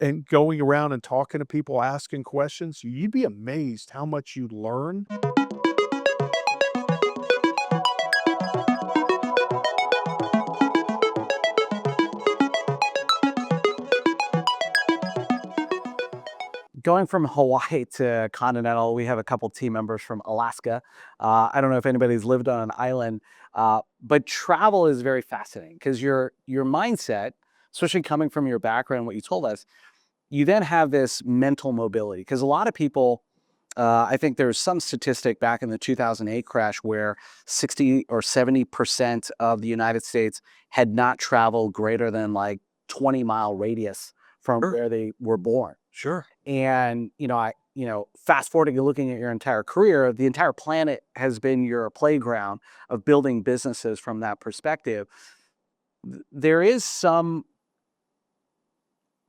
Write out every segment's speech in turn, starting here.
and going around and talking to people, asking questions, you'd be amazed how much you learn. Going from Hawaii to continental, we have a couple team members from Alaska. I don't know if anybody's lived on an island, but travel is very fascinating because your mindset, especially coming from your background, what you told us, you then have this mental mobility because a lot of people. I think there's some statistic back in the 2008 crash where 60 or 70% of the United States had not traveled greater than like 20-mile radius from Sure, where they were born. sure. And, fast forwarding and looking at your entire career, the entire planet has been your playground of building businesses from that perspective. There is some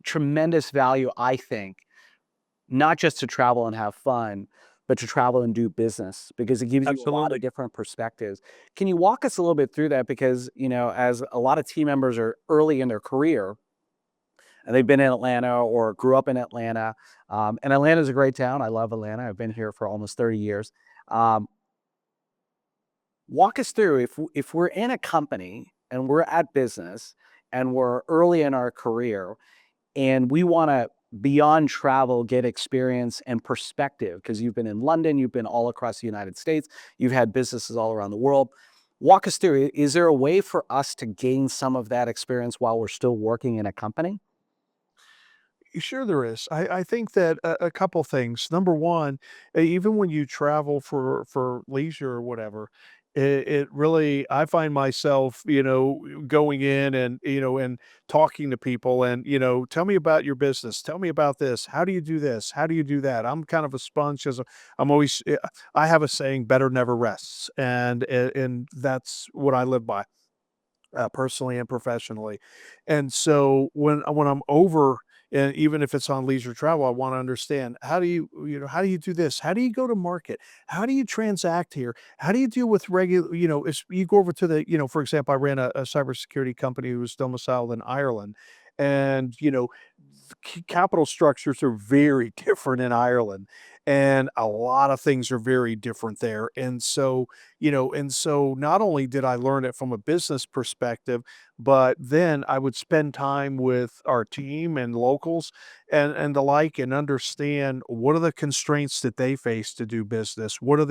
tremendous value, I think, not just to travel and have fun, but to travel and do business because it gives you a lot of Absolutely. different perspectives. Can you walk us a little bit through that? Because, as a lot of team members are early in their career, and they've been in Atlanta or grew up in Atlanta. And Atlanta is a great town. I love Atlanta. I've been here for almost 30 years. Um, Walk us through if we're in a company and we're at business and we're early in our career and we want to beyond travel get experience and perspective because you've been in London, you've been all across the United States, you've had businesses all around the world. Walk us through. Is there a way for us to gain some of that experience while we're still working in a company? Sure, there is. I think that a couple things. Number one, even when you travel for leisure or whatever, it really I find myself, going in and and talking to people and tell me about your business. Tell me about this. How do you do this? How do you do that? I'm kind of a sponge because I'm always. I have a saying, "Better never rests," and that's what I live by, personally and professionally. And so when I'm over, and even if it's on leisure travel, I want to understand how do how do you do this? How do you go to market? How do you transact here? How do you deal with regular, if you go over to the, for example, I ran a cybersecurity company who was domiciled in Ireland. And, capital structures are very different in Ireland, and a lot of things are very different there. And so not only did I learn it from a business perspective, but then I would spend time with our team and locals and the like and understand what are the constraints that they face to do business? What do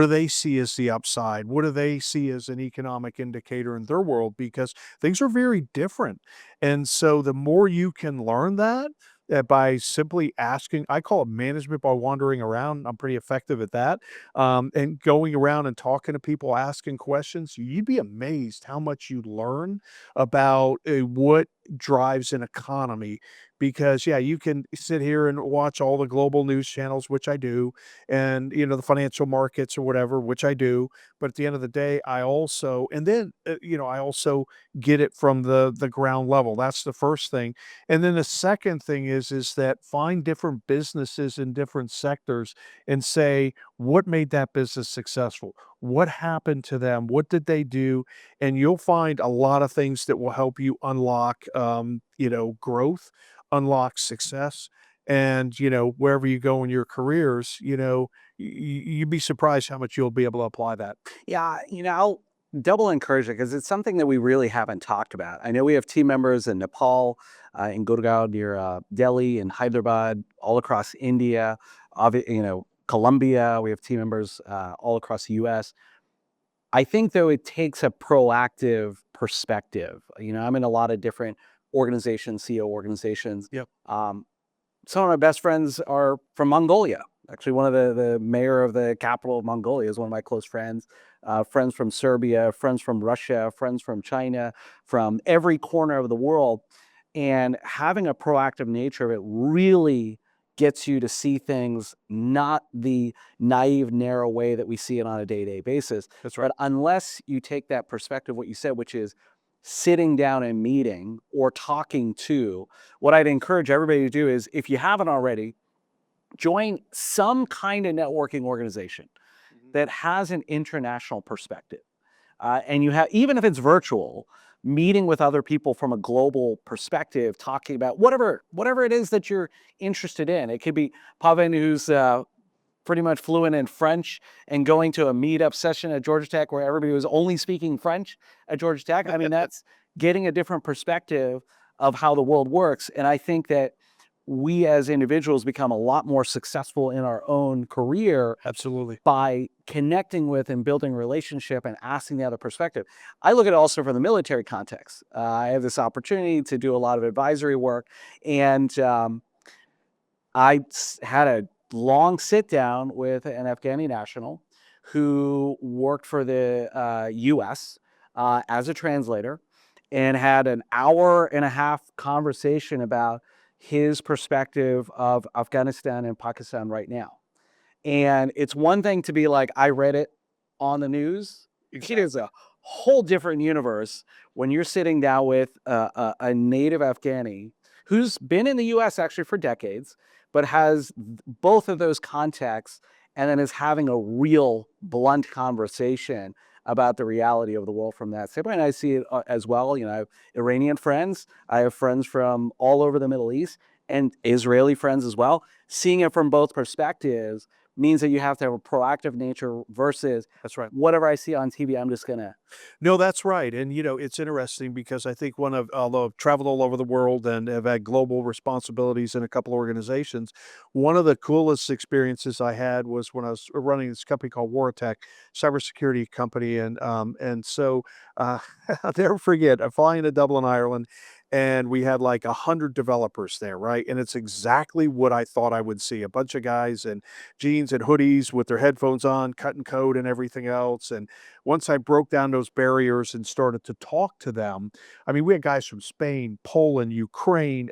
they see as the upside? What do they see as an economic indicator in their world? Because things are very different. And so the more you can learn that, by simply asking, I call it management by wandering around. I'm pretty effective at that. And going around and talking to people, asking questions, you'd be amazed how much you learn about what drives an economy. Because, yeah, you can sit here and watch all the global news channels, which I do, and, the financial markets or whatever, which I do. But at the end of the day, I also get it from the ground level. That's the first thing. And then the second thing is that find different businesses in different sectors and say, what made that business successful? What happened to them? What did they do? And you'll find a lot of things that will help you unlock, growth, unlock success. And, wherever you go in your careers, you'd be surprised how much you'll be able to apply that. Yeah, I'll double encourage it because it's something that we really haven't talked about. I know we have team members in Nepal, in Gurgaon near Delhi, and Hyderabad, all across India, Colombia. We have team members all across the U.S. I think though it takes a proactive perspective. I'm in a lot of different organizations, CEO organizations. Yep. Some of my best friends are from Mongolia. Actually, one of the mayor of the capital of Mongolia is one of my close friends. Friends from Serbia, friends from Russia, friends from China, from every corner of the world. And having a proactive nature of it really gets you to see things not the naive, narrow way that we see it on a day-to-day basis. That's right. But unless you take that perspective, what you said, which is sitting down and meeting or talking to, what I'd encourage everybody to do is if you haven't already, join some kind of networking organization Mhm. that has an international perspective. And you have, even if it's virtual, meeting with other people from a global perspective, talking about whatever it is that you're interested in. It could be Pavan, who's pretty much fluent in French, and going to a meetup session at Georgia Tech where everybody was only speaking French at Georgia Tech. I mean, that's getting a different perspective of how the world works. And I think that we as individuals become a lot more successful in our own career Absolutely. by connecting with and building relationship and asking the other perspective. I look at it also from the military context. I have this opportunity to do a lot of advisory work, and had a long sit down with an Afghani national who worked for the US as a translator, and had an hour and a half conversation about his perspective of Afghanistan and Pakistan right now. And it's one thing to be like, I read it on the news. It is a whole different universe when you're sitting down with a native Afghani who's been in the US actually for decades, but has both of those contexts, and then is having a real blunt conversation about the reality of the world from that standpoint. And I see it as well. You know, I have Iranian friends, I have friends from all over the Middle East, and Israeli friends as well. Seeing it from both perspectives means that you have to have a proactive nature versus That's right. whatever I see on TV, I'm just gonna. No, that's right. And, it's interesting because I think although I've traveled all over the world and have had global responsibilities in a couple organizations, one of the coolest experiences I had was when I was running this company called Waratech, cybersecurity company. And so, I'll never forget, I'm flying to Dublin, Ireland, and we had like 100 developers there, right? And it's exactly what I thought I would see, a bunch of guys in jeans and hoodies with their headphones on, cutting code and everything else. And once I broke down those barriers and started to talk to them, I mean, we had guys from Spain, Poland, Ukraine,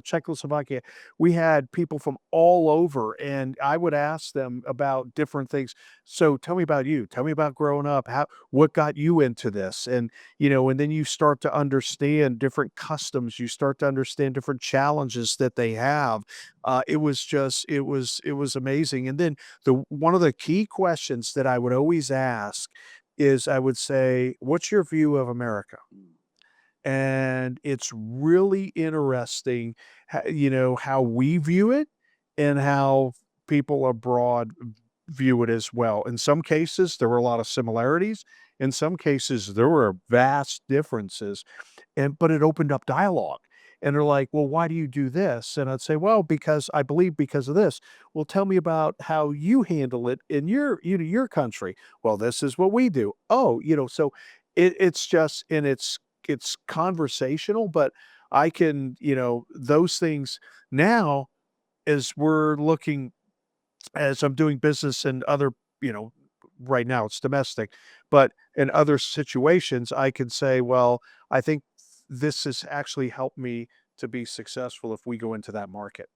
Czechoslovakia. We had people from all over, and I would ask them about different things. So, tell me about you. Tell me about growing up. What got you into this? And then you start to understand different customs. You start to understand different challenges that they have. It was amazing. And then the one of the key questions that I would always ask is I would say, "What's your view of America?" And it's really interesting, how we view it and how people abroad view it as well. In some cases, there were a lot of similarities. In some cases, there were vast differences. But it opened up dialogue. And they're like, "Well, why do you do this?" And I'd say, "Well, because I believe because of this." "Well, tell me about how you handle it in your country." "Well, this is what we do." "Oh," so it's just and it's conversational, but I can, those things now as we're looking as I'm doing business in other, you know, right now it's domestic, but in other situations, I can say, well, I think this has actually helped me to be successful if we go into that market.